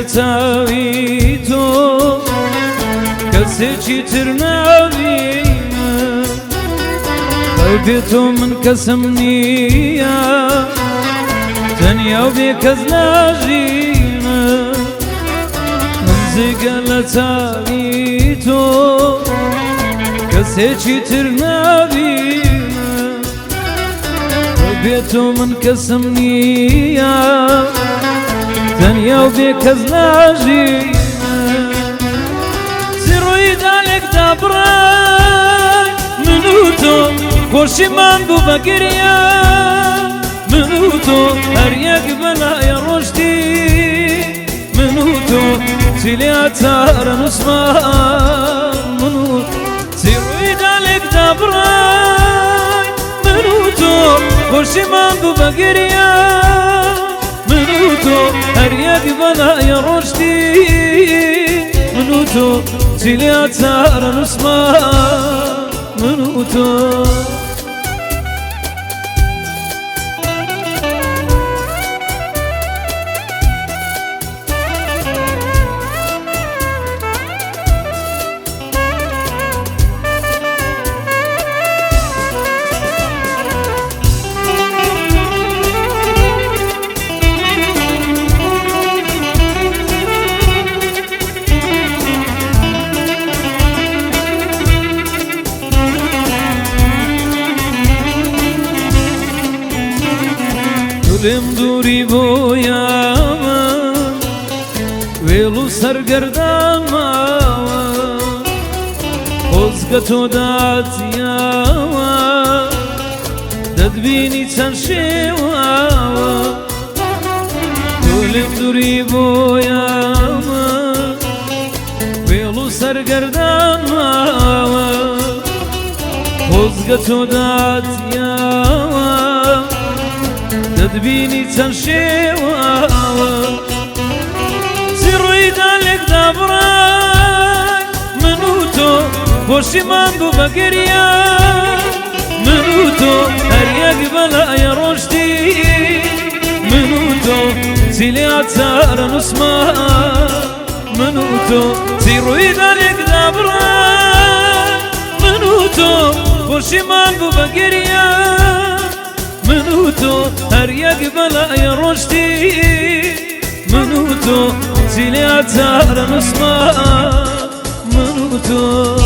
تاوی تو کسی چی تر نبینه قلبی تو من کسم نیا تنیا و بی کس نجینه من زگل تاوی تو کسی چی تر نبینه قلبی تو من کسم نیا تنیا و بی کس نجینه سروی دالک دبرای منو تو خوشی من بو بگریا منو تو هر یک بلای رشدی منو تو سیلی اتار نسمان منو سروی دالک دبرای منو تو خوشی من بو بگریا منو تو هر یک بلای رشدی منو تو سیلی اتار نسمان منو تو Lem duri boyama velu sargardama Ozgato datiyama dadbini tanshewa Lem duri boyama velu sargardama Ozgato datiyama تدبيني تنشيوا سروي دالك دبراي منوتو خوشي من بو بقريا منوتو هر يقبل يا رشدي منوتو سيلي اتار نسما منوتو سروي دالك دبراي منوتو خوشي من بو بقريا منو تو هر یک بلای رشدی منو تو سیلی اتار نسما منو تو